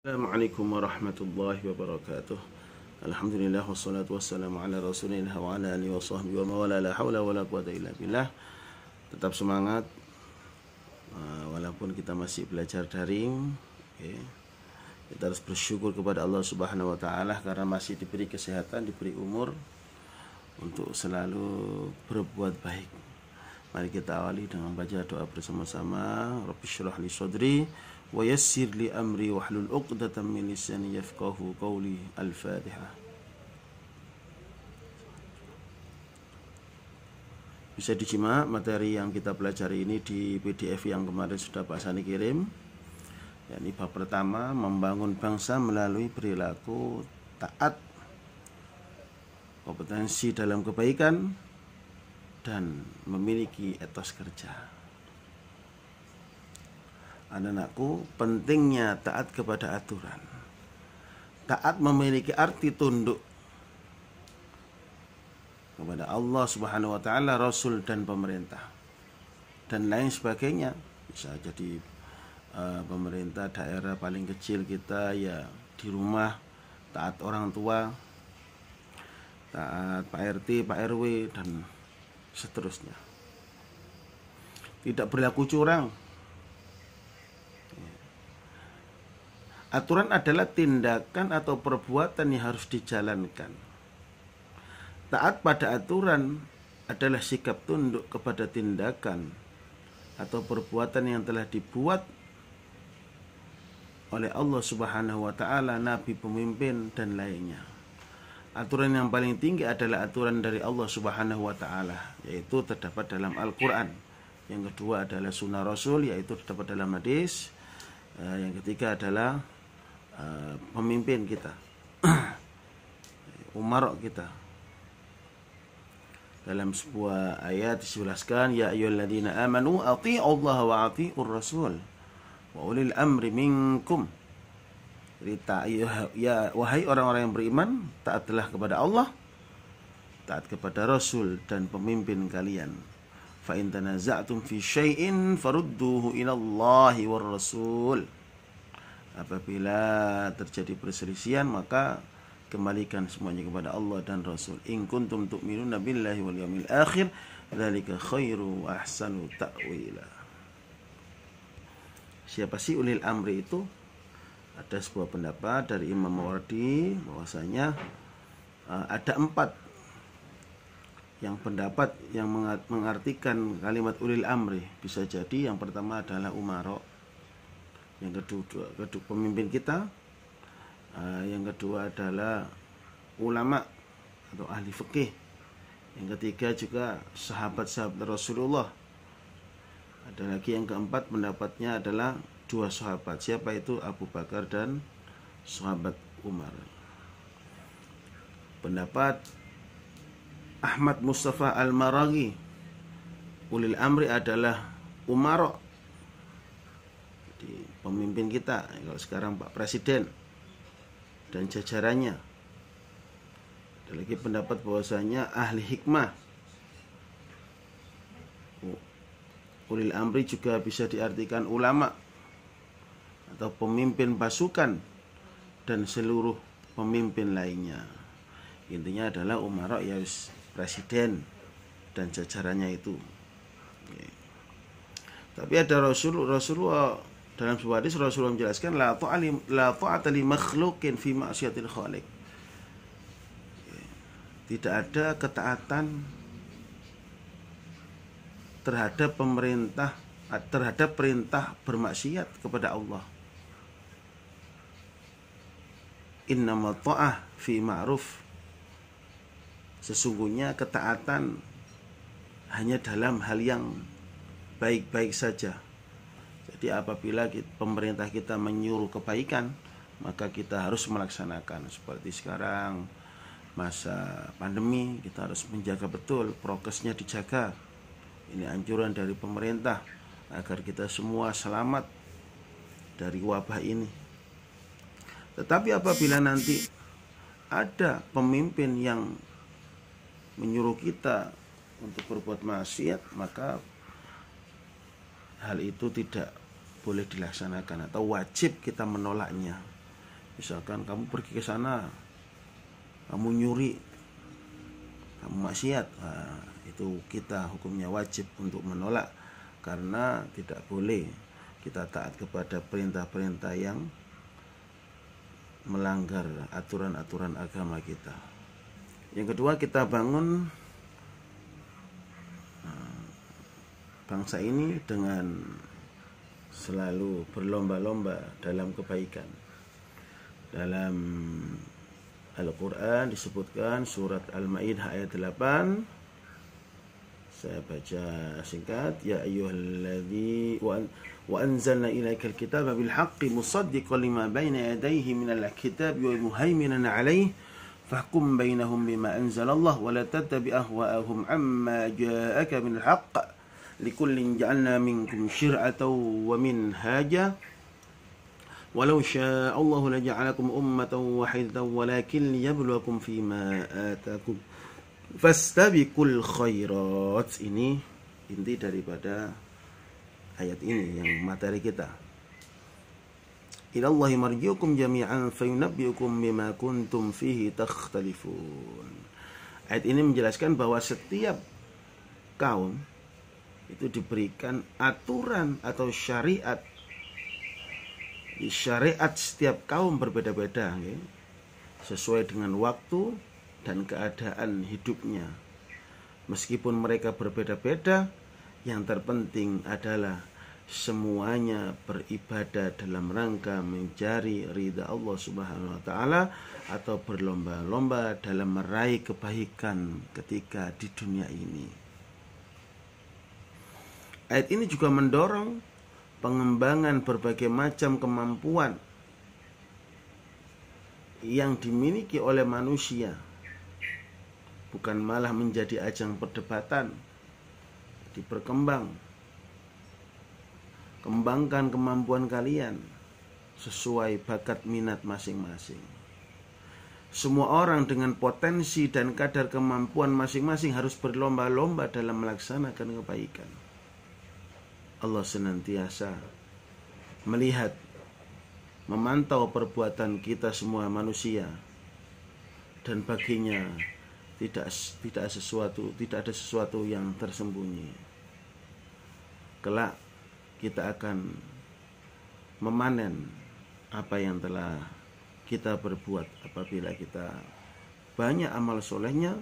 Assalamualaikum warahmatullahi wabarakatuh. Alhamdulillah wassalatu wassalamu ala rasulillah wa ala alihi wa sahbihi wa mawala, la hawla wa la quwata illa billah. Tetap semangat walaupun kita masih belajar daring, okay. Kita harus bersyukur kepada Allah Subhanahu wa taala karena masih diberi kesehatan, diberi umur untuk selalu berbuat baik. Mari kita awali dengan baca doa bersama-sama. Rabbi shrah li sadri wa yassir li amri wahlul 'uqdatam min lisani yafqahu qawli. Al-Fatihah. Bisa disimak materi yang kita pelajari ini di PDF yang kemarin sudah Pak Sani kirim. Yakni bab pertama, membangun bangsa melalui perilaku taat, kompetensi dalam kebaikan, dan memiliki etos kerja. Anak-anakku, pentingnya taat kepada aturan. Taat memiliki arti tunduk kepada Allah Subhanahu wa taala, Rasul dan pemerintah dan lain sebagainya. Bisa jadi pemerintah daerah paling kecil kita ya di rumah taat orang tua, taat Pak RT, Pak RW dan seterusnya. Tidak berlaku curang. Aturan adalah tindakan atau perbuatan yang harus dijalankan. Taat pada aturan adalah sikap tunduk kepada tindakan atau perbuatan yang telah dibuat oleh Allah Subhanahu wa taala, nabi, pemimpin dan lainnya. Aturan yang paling tinggi adalah aturan dari Allah Subhanahu wa taala, yaitu terdapat dalam Al-Qur'an. Yang kedua adalah sunnah Rasul, yaitu terdapat dalam hadis. Yang ketiga adalah pemimpin kita, umarok kita. Dalam sebuah ayat dijelaskan, ya ayyuhalladzina amanu athi'ullaha wa athi'ur rasul wa ulil amri minkum. Ya wahai orang-orang yang beriman, taatlah kepada Allah, taat kepada Rasul dan pemimpin kalian. Fa in tanaza'tum fi syai'in farudduhu ila Allahi war Rasul. Apabila terjadi perselisihan, maka kembalikan semuanya kepada Allah dan Rasul. In kuntum tu'minuna billahi wal yawmil akhir, dzalika khairu wa ahsanu ta'wila. Siapa sih ulil amri itu? Ada sebuah pendapat dari Imam Mawardi bahwasanya ada 4 yang pendapat yang mengartikan kalimat ulil amri. Bisa jadi yang pertama adalah umaro, yang kedua pemimpin kita, yang kedua adalah ulama atau ahli fikih, yang ketiga juga sahabat-sahabat Rasulullah. Ada lagi yang keempat pendapatnya adalah 2 sahabat. Siapa itu? Abu Bakar dan sahabat Umar. Pendapat Ahmad Mustafa Al-Maraghi, ulil amri adalah umaro, jadi pemimpin kita. Kalau sekarang Pak Presiden dan jajarannya. Ada lagi pendapat bahwasanya ahli hikmah. Ulil amri juga bisa diartikan ulama atau pemimpin pasukan dan seluruh pemimpin lainnya. Intinya adalah umara, ya presiden dan jajarannya itu. Tapi ada Rasulullah dalam sebuah hadis, Rasulullah menjelaskan la ta'ata li makhluqin fi ma'siyatil khaliq. Tidak ada ketaatan terhadap perintah bermaksiat kepada Allah. Innama ta'ah fi ma'ruf. Sesungguhnya ketaatan hanya dalam hal yang baik-baik saja. Jadi apabila pemerintah kita menyuruh kebaikan, maka kita harus melaksanakan. Seperti sekarang masa pandemi, kita harus menjaga betul, prokesnya dijaga. Ini anjuran dari pemerintah agar kita semua selamat dari wabah ini. Tetapi apabila nanti ada pemimpin yang menyuruh kita untuk berbuat maksiat, maka hal itu tidak boleh dilaksanakan atau wajib kita menolaknya. Misalkan kamu pergi ke sana, kamu nyuri, kamu maksiat, nah, itu kita hukumnya wajib untuk menolak, karena tidak boleh kita taat kepada perintah-perintah yang melanggar aturan-aturan agama kita. Yang kedua, kita bangun bangsa ini dengan selalu berlomba-lomba dalam kebaikan. Dalam Al-Quran disebutkan surat Al-Maidah ayat 8. Saya baca singkat. Ya ayyuhalladzi wa anzalna ilaikal kitaba bil haqqi musaddiqan lima baina yadayhi minal kitabi wa muhaiminan 'alaihi fahkum bainahum bima anzalallah wa la tattabi' ahwa'ahum 'amma ja'aka minal haqq likullin ja'alna minkum syir'atan wa minhaja walau syaa Allahu laja'alakum ummatan wahidatan walakin liyabluwakum fima atakum fastabiqul khairat. Ini inti daripada ayat ini yang materi kita. Ilallahi marji'ukum jami'an fayunabbi'ukum bima kuntum fihi takhtalifun. Ayat ini menjelaskan bahwa setiap kaum itu diberikan aturan atau syariat. Syariat setiap kaum berbeda-beda, ya, sesuai dengan waktu dan keadaan hidupnya. Meskipun mereka berbeda-beda, yang terpenting adalah semuanya beribadah dalam rangka mencari ridha Allah Subhanahu wa taala atau berlomba-lomba dalam meraih kebaikan ketika di dunia ini. Ayat ini juga mendorong pengembangan berbagai macam kemampuan yang dimiliki oleh manusia, bukan malah menjadi ajang perdebatan. Kembangkan kemampuan kalian sesuai bakat minat masing-masing. Semua orang dengan potensi dan kadar kemampuan masing-masing harus berlomba-lomba dalam melaksanakan kebaikan. Allah senantiasa melihat, memantau perbuatan kita semua manusia, dan baginya tidak ada sesuatu yang tersembunyi. Kelak kita akan memanen apa yang telah kita berbuat. Apabila kita banyak amal solehnya,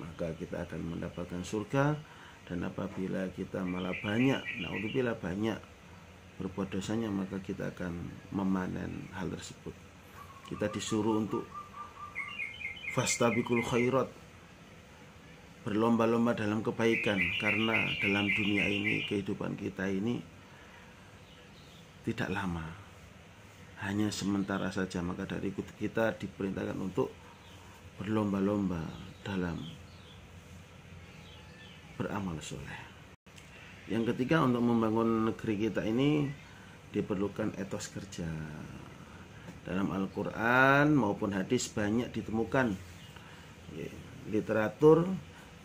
maka kita akan mendapatkan surga. Dan apabila kita malah banyak, naudzubillah, banyak berbuat dosanya, maka kita akan memanen hal tersebut. Kita disuruh untuk fastabiqul khairat, berlomba-lomba dalam kebaikan, karena dalam dunia ini, kehidupan kita ini tidak lama, hanya sementara saja. Maka dari itu kita diperintahkan untuk berlomba-lomba dalam beramal soleh. Yang ketiga, untuk membangun negeri kita ini diperlukan etos kerja. Dalam Al-Quran maupun hadis banyak ditemukan literatur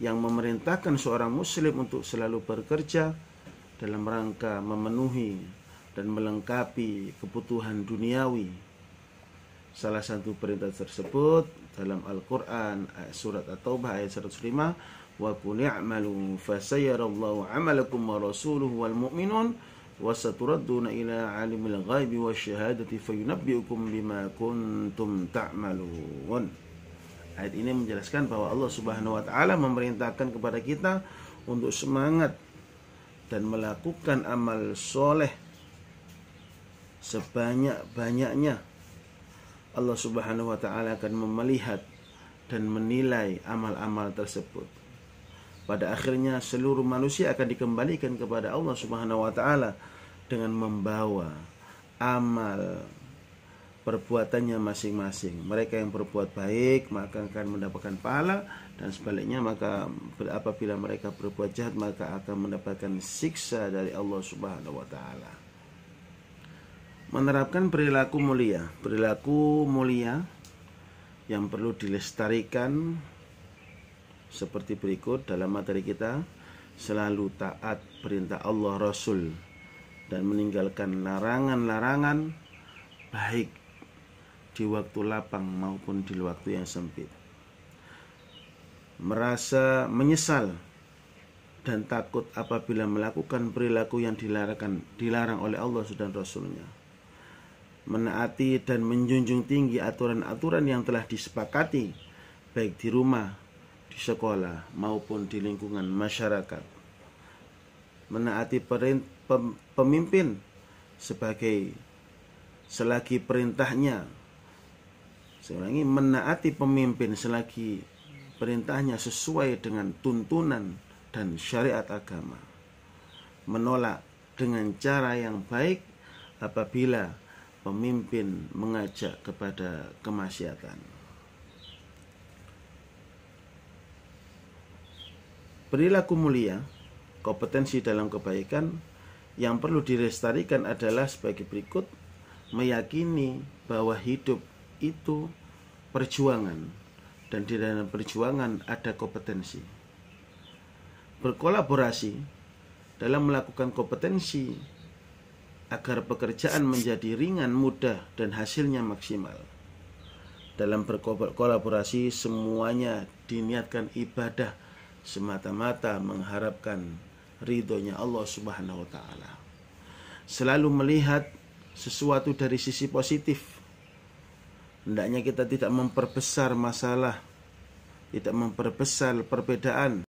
yang memerintahkan seorang muslim untuk selalu bekerja dalam rangka memenuhi dan melengkapi kebutuhan duniawi. Salah satu perintah tersebut dalam Al-Quran surat At-Taubah ayat 105, wa qul i'malu fasayarallahu 'amalakum wa rasuluhu wal mu'minun wa saturadduna ila 'alimil ghaibi wasyahadati fayunabbi'ukum bima kuntum ta'malun. Ayat ini menjelaskan bahwa Allah Subhanahu wa taala memerintahkan kepada kita untuk semangat dan melakukan amal soleh sebanyak-banyaknya. Allah Subhanahu wa taala akan melihat dan menilai amal-amal tersebut. Pada akhirnya seluruh manusia akan dikembalikan kepada Allah Subhanahu wa taala dengan membawa amal perbuatannya masing-masing. Mereka yang berbuat baik maka akan mendapatkan pahala, dan sebaliknya maka apabila mereka berbuat jahat maka akan mendapatkan siksa dari Allah Subhanahu wa taala. Menerapkan perilaku mulia yang perlu dilestarikan seperti berikut dalam materi kita: selalu taat perintah Allah Rasul dan meninggalkan larangan-larangan, baik di waktu lapang maupun di waktu yang sempit. Merasa menyesal dan takut apabila melakukan perilaku yang dilarang oleh Allah dan Rasul-Nya. Menaati dan menjunjung tinggi aturan-aturan yang telah disepakati baik di rumah, di sekolah maupun di lingkungan masyarakat. Menaati pemimpin selagi perintahnya. Saya ulangi, menaati pemimpin selagi perintahnya sesuai dengan tuntunan dan syariat agama. Menolak dengan cara yang baik apabila pemimpin mengajak kepada kemaksiatan. Perilaku mulia, kompetensi dalam kebaikan yang perlu dilestarikan adalah sebagai berikut: meyakini bahwa hidup itu perjuangan dan di dalam perjuangan ada kompetensi. Berkolaborasi dalam melakukan kompetensi agar pekerjaan menjadi ringan, mudah, dan hasilnya maksimal. Dalam berkolaborasi semuanya diniatkan ibadah semata-mata mengharapkan ridhonya Allah Subhanahu wa ta'ala. Selalu melihat sesuatu dari sisi positif. Hendaknya kita tidak memperbesar masalah, tidak memperbesar perbedaan.